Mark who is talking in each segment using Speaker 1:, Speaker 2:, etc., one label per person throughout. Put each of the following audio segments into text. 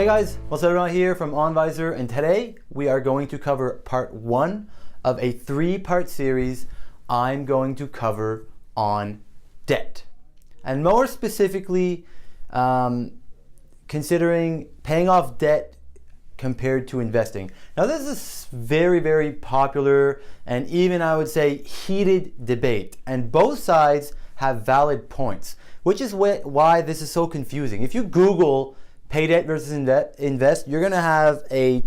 Speaker 1: Hey guys, Wether here from OnVisor, and today we are going to cover part 1 of a 3-part series I'm going to cover on debt. And more specifically, considering paying off debt compared to investing. Now this is very, very popular and even I would say heated debate, and both sides have valid points, which is why this is so confusing. If you Google pay debt versus invest, you're gonna have a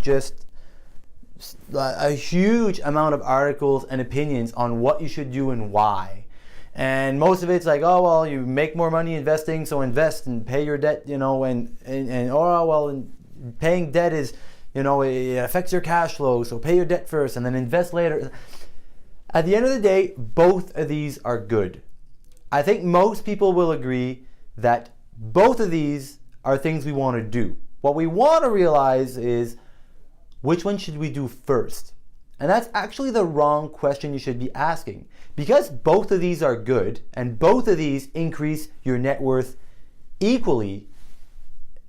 Speaker 1: huge amount of articles and opinions on what you should do and why. And most of it's like, oh well, you make more money investing, so invest and pay your debt, and paying debt is, it affects your cash flow, so pay your debt first and then invest later. At the end of the day, both of these are good. I think most people will agree that both of these are things we want to do. What we want to realize is, which one should we do first? And that's actually the wrong question you should be asking. Because both of these are good and both of these increase your net worth equally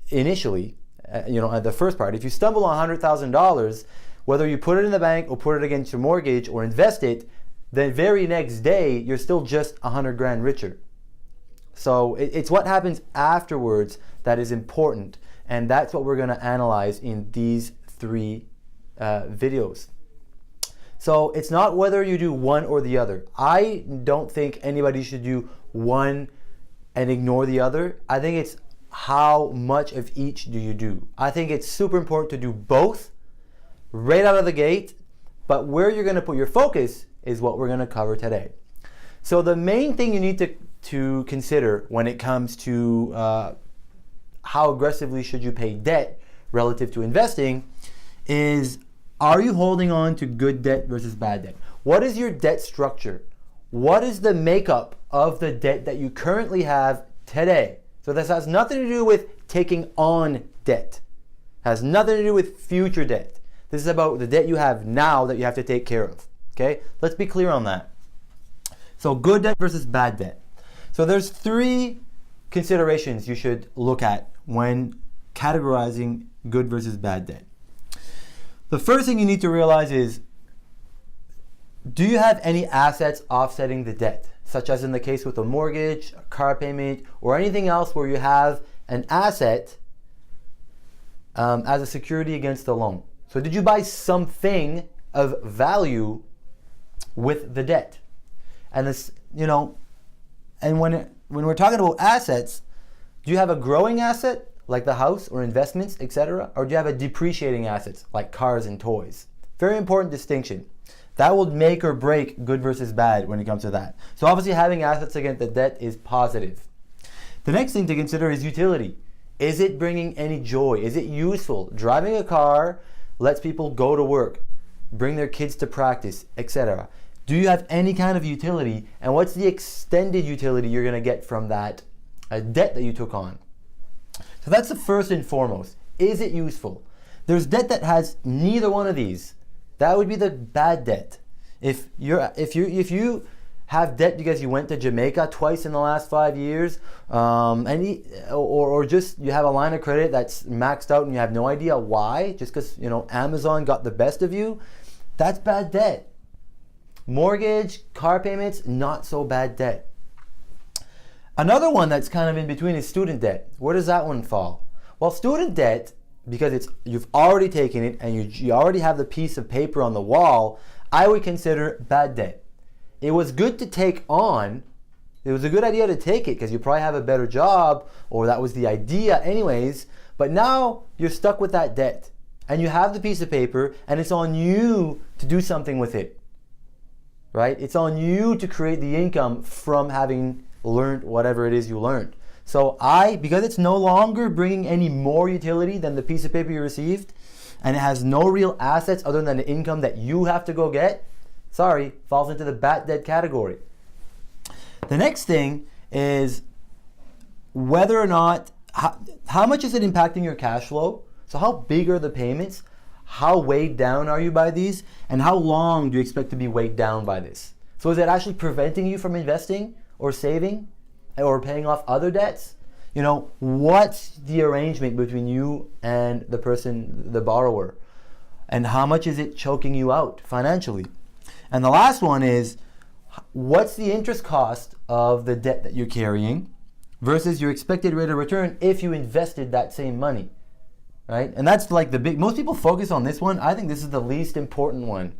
Speaker 1: initially, at the first part. If you stumble on $100,000, whether you put it in the bank or put it against your mortgage or invest it, the very next day you're still just 100 grand richer. So it's what happens afterwards that is important, and that's what we're going to analyze in these 3 videos. So it's not whether you do one or the other. I don't think anybody should do one and ignore the other. I think it's how much of each do you do. I think it's super important to do both right out of the gate, but where you're going to put your focus is what we're going to cover today. So the main thing you need to consider when it comes to how aggressively should you pay debt relative to investing is, are you holding on to good debt versus bad debt? What is your debt structure? What is the makeup of the debt that you currently have today? So this has nothing to do with taking on debt. It has nothing to do with future debt. This is about the debt you have now that you have to take care of. Okay? Let's be clear on that. So good debt versus bad debt. So there's 3 considerations you should look at when categorizing good versus bad debt. The first thing you need to realize is, do you have any assets offsetting the debt, such as in the case with a mortgage, a car payment, or anything else where you have an asset as a security against the loan? So did you buy something of value with the debt? And this, and when we're talking about assets, do you have a growing asset like the house or investments, etc., or do you have a depreciating assets like cars and toys? Very important distinction. That will make or break good versus bad when it comes to that. So obviously having assets against the debt is positive. The next thing to consider is utility. Is it bringing any joy? Is it useful? Driving a car lets people go to work, bring their kids to practice, etc. Do you have any kind of utility, and what's the extended utility you're going to get from that debt that you took on? So that's the first and foremost. Is it useful? There's debt that has neither one of these. That would be the bad debt. If you have debt because you went to Jamaica twice in the last 5 years, or just you have a line of credit that's maxed out and you have no idea why, just because Amazon got the best of you, that's bad debt. Mortgage, car payments, not so bad debt. Another one that's kind of in between is student debt. Where does that one fall? Well, student debt, because you've already taken it and you already have the piece of paper on the wall, I would consider bad debt. It was good to take on. It was a good idea to take it because you probably have a better job, or that was the idea anyways, but now you're stuck with that debt and you have the piece of paper and it's on you to do something with it. Right? It's on you to create the income from having learned whatever it is you learned. So because it's no longer bringing any more utility than the piece of paper you received, and it has no real assets other than the income that you have to go get, falls into the bad debt category. The next thing is whether or not, how much is it impacting your cash flow? So how big are the payments? How weighed down are you by these? And how long do you expect to be weighed down by this? So is it actually preventing you from investing or saving or paying off other debts? what's the arrangement between you and the person, the borrower, and how much is it choking you out financially? And the last one is, what's the interest cost of the debt that you're carrying versus your expected rate of return if you invested that same money, right? And that's like most people focus on this one. I think this is the least important one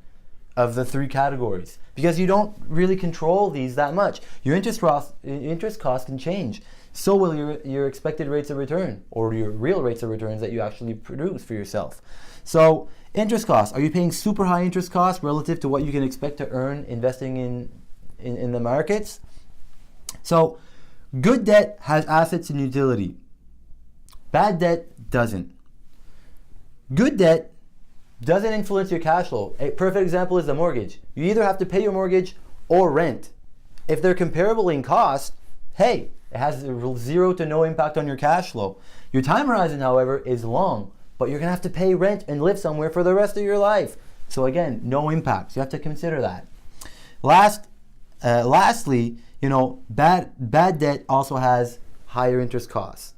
Speaker 1: of the three categories, because you don't really control these that much. Your interest cost can change. So will your expected rates of return, or your real rates of returns that you actually produce for yourself. So interest costs, are you paying super high interest costs relative to what you can expect to earn investing in the markets? So good debt has assets and utility. Bad debt doesn't. Good debt doesn't influence your cash flow. A perfect example is the mortgage. You either have to pay your mortgage or rent. If they're comparable in cost, hey, it has zero to no impact on your cash flow. Your time horizon, however, is long, but you're gonna have to pay rent and live somewhere for the rest of your life. So again, no impact. So you have to consider that. Lastly, bad debt also has higher interest costs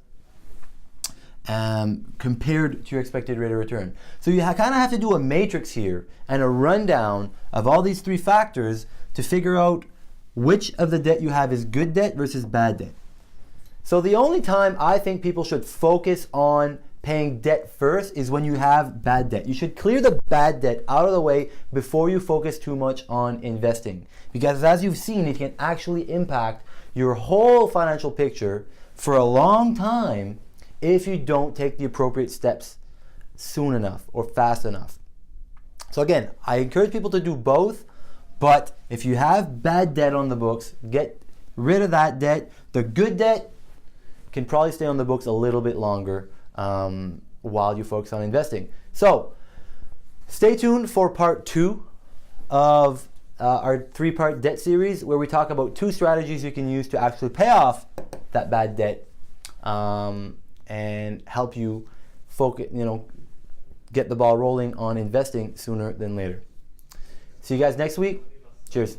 Speaker 1: compared to your expected rate of return. So you kind of have to do a matrix here and a rundown of all these three factors to figure out which of the debt you have is good debt versus bad debt. So the only time I think people should focus on paying debt first is when you have bad debt. You should clear the bad debt out of the way before you focus too much on investing. Because as you've seen, it can actually impact your whole financial picture for a long time if you don't take the appropriate steps soon enough or fast enough. So again, I encourage people to do both, but if you have bad debt on the books, get rid of that debt. The good debt can probably stay on the books a little bit longer while you focus on investing. So stay tuned for part 2 of our 3-part debt series, where we talk about 2 strategies you can use to actually pay off that bad debt and help you focus, get the ball rolling on investing sooner than later. See you guys next week. Cheers.